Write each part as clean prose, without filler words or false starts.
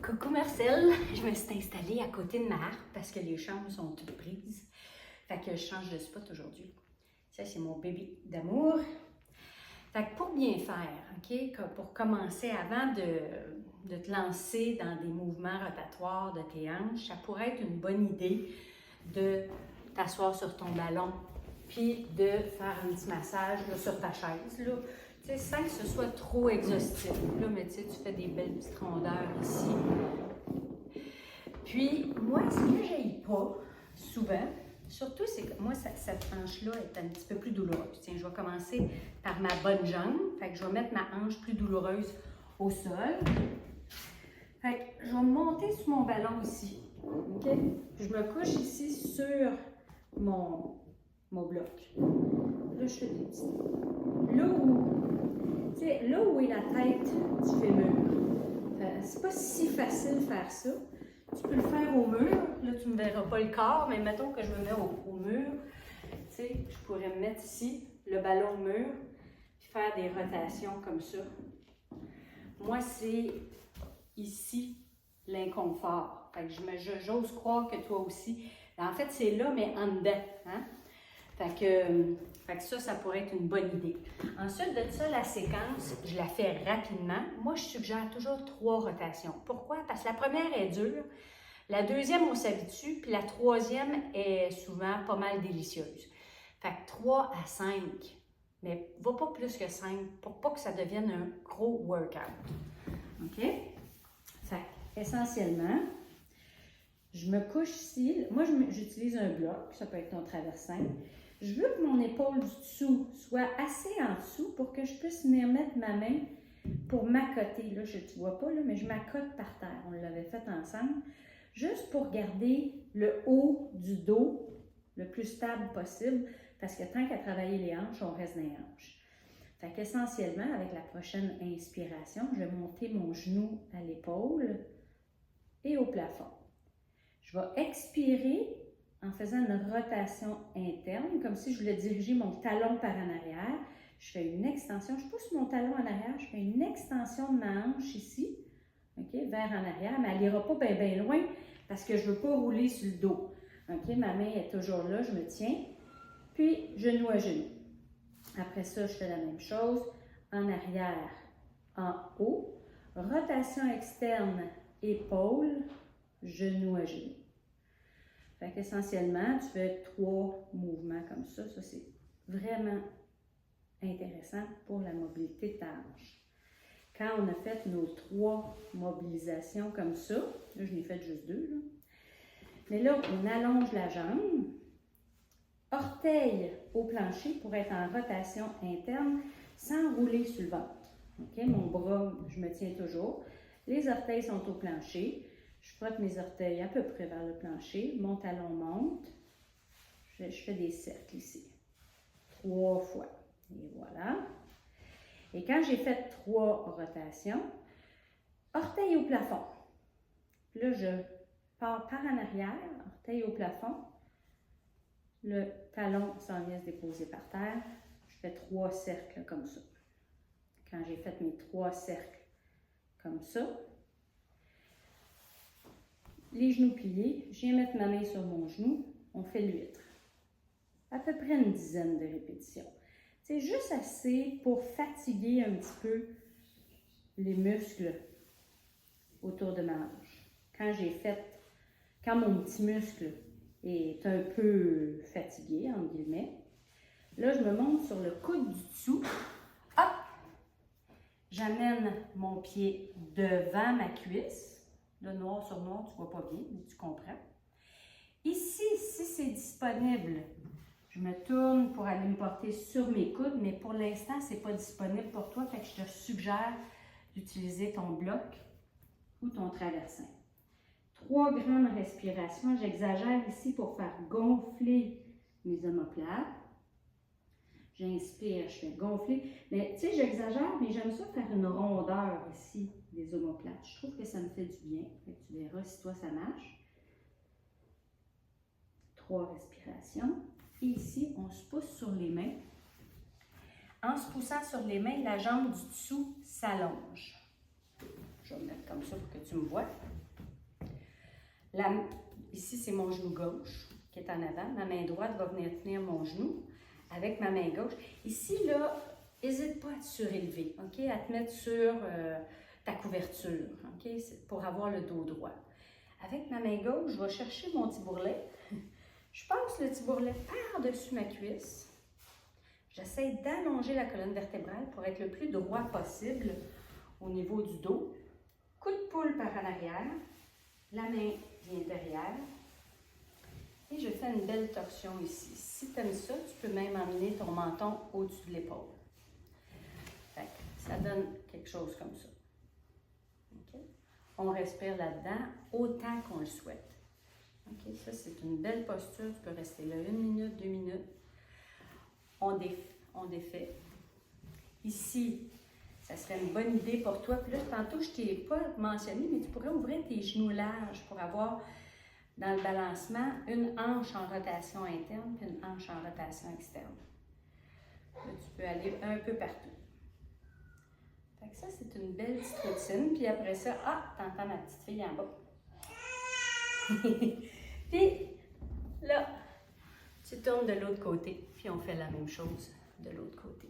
Coucou Marcel, je me suis installée à côté de ma harpe parce que les chambres sont toutes prises. Fait que je change de spot aujourd'hui. Ça, c'est mon bébé d'amour. Fait que pour bien faire, OK, pour commencer, avant de te lancer dans des mouvements rotatoires de tes hanches, ça pourrait être une bonne idée de t'asseoir sur ton ballon puis de faire un petit massage là, sur ta chaise, là. Tu sais, sans que ce soit trop exhaustif. Là, mais tu sais, tu fais des belles petites rondeurs ici. Puis, moi, ce que j'aille pas, souvent, surtout, c'est que moi, cette hanche-là est un petit peu plus douloureuse. Tiens, je vais commencer par ma bonne jambe. Fait que je vais mettre ma hanche plus douloureuse au sol. Fait que je vais monter sur mon ballon ici. OK? Je me couche ici sur mon bloc. Là, je fais des petits. Là où est la tête du fémur. C'est pas si facile de faire ça. Tu peux le faire au mur. Là, tu ne me verras pas le corps, mais mettons que je me mets au mur. Tu sais, je pourrais me mettre ici, le ballon au mur, puis faire des rotations comme ça. Moi, c'est ici l'inconfort. Fait que j'ose croire que toi aussi. En fait, c'est là, mais en dedans. Hein? Fait que ça pourrait être une bonne idée. Ensuite de ça, la séquence, je la fais rapidement. Moi, je suggère toujours 3 rotations. Pourquoi? Parce que la première est dure, la deuxième, on s'habitue, puis la troisième est souvent pas mal délicieuse. Fait que 3 à 5, mais va pas plus que 5 pour pas que ça devienne un gros workout. OK? Fait essentiellement, je me couche ici. Moi, j'utilise un bloc, ça peut être ton traversin. Je veux que mon épaule du dessous soit assez en dessous pour que je puisse venir mettre ma main pour m'accoter. Là, tu ne vois pas, là, mais je m'accote par terre. On l'avait fait ensemble. Juste pour garder le haut du dos le plus stable possible, parce que tant qu'à travailler les hanches, on reste dans les hanches. Fait qu'essentiellement, avec la prochaine inspiration, je vais monter mon genou à l'épaule et au plafond. Je vais expirer en faisant une rotation interne, comme si je voulais diriger mon talon par en arrière. Je fais une extension, je pousse mon talon en arrière, je fais une extension de ma hanche ici, okay, vers en arrière, mais elle n'ira pas bien loin parce que je ne veux pas rouler sur le dos. Okay, ma main est toujours là, je me tiens, puis genou à genou. Après ça, je fais la même chose, en arrière, en haut, rotation externe, épaule, genou à genou. Fait qu'essentiellement, tu fais 3 mouvements comme ça. Ça, c'est vraiment intéressant pour la mobilité de ta hanche. Quand on a fait nos 3 mobilisations comme ça, là, je n'ai fait juste 2, là. Mais là, on allonge la jambe, orteil au plancher pour être en rotation interne sans rouler sur le ventre. Okay? Mon bras, je me tiens toujours. Les orteils sont au plancher. Je frotte mes orteils à peu près vers le plancher. Mon talon monte. Je fais des cercles ici. 3 fois. Et voilà. Et quand j'ai fait 3 rotations, orteil au plafond. Là, je pars par en arrière, orteil au plafond. Le talon s'en vient se déposer par terre. Je fais 3 cercles comme ça. Quand j'ai fait mes 3 cercles comme ça, les genoux pliés, je viens mettre ma main sur mon genou, on fait l'huître. À peu près une dizaine de répétitions. C'est juste assez pour fatiguer un petit peu les muscles autour de ma hanche. Quand mon petit muscle est un peu fatigué, entre guillemets, là, je me monte sur le coude du dessous. Hop! J'amène mon pied devant ma cuisse. Là, noir sur noir, tu ne vois pas bien, mais tu comprends. Ici, si c'est disponible, je me tourne pour aller me porter sur mes coudes, mais pour l'instant, ce n'est pas disponible pour toi, fait que je te suggère d'utiliser ton bloc ou ton traversin. 3 grandes respirations. J'exagère ici pour faire gonfler mes omoplates. J'inspire, je fais gonfler. Mais tu sais, j'exagère, mais j'aime ça faire une rondeur ici des omoplates. Je trouve que ça me fait du bien. Fait que tu verras si toi ça marche. 3 respirations. Et ici, on se pousse sur les mains. En se poussant sur les mains, la jambe du dessous s'allonge. Je vais me mettre comme ça pour que tu me vois. Ici, c'est mon genou gauche qui est en avant. Ma main droite va venir tenir mon genou avec ma main gauche. Ici, là, n'hésite pas à te surélever, OK? À te mettre sur ta couverture, OK? Pour avoir le dos droit. Avec ma main gauche, je vais chercher mon tibourlet. Je passe le tibourlet par-dessus ma cuisse. J'essaie d'allonger la colonne vertébrale pour être le plus droit possible au niveau du dos. Coup de poule par en arrière. La main vient derrière. Et je fais une belle torsion ici. Si tu aimes ça, tu peux même emmener ton menton au-dessus de l'épaule. Ça donne quelque chose comme ça. Okay? On respire là-dedans autant qu'on le souhaite. Okay? Ça, c'est une belle posture. Tu peux rester là 1 minute, 2 minutes. On défait. Ici, ça serait une bonne idée pour toi. Puis là, tantôt, je ne t'ai pas mentionné, mais tu pourrais ouvrir tes genoux larges pour avoir, dans le balancement, une hanche en rotation interne et une hanche en rotation externe. Là, tu peux aller un peu partout. Fait que ça, c'est une belle petite routine. Puis après ça, t'entends ma petite fille en bas. Puis là, tu tournes de l'autre côté, puis on fait la même chose de l'autre côté.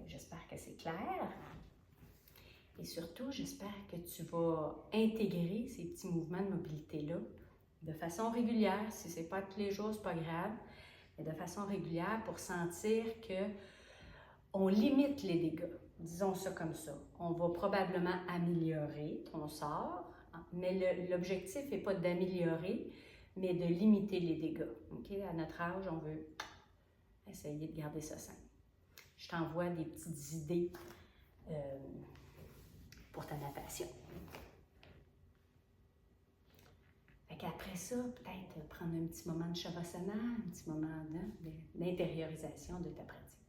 J'espère que c'est clair. Et surtout, j'espère que tu vas intégrer ces petits mouvements de mobilité-là de façon régulière. Si ce n'est pas tous les jours, ce n'est pas grave, mais de façon régulière pour sentir qu'on limite les dégâts. Disons ça comme ça. On va probablement améliorer ton sort, mais l'objectif n'est pas d'améliorer, mais de limiter les dégâts. Okay? À notre âge, on veut essayer de garder ça simple. Je t'envoie des petites idées pour ta natation. Après ça, peut-être prendre un petit moment de shavasana, un petit moment d'intériorisation de ta pratique.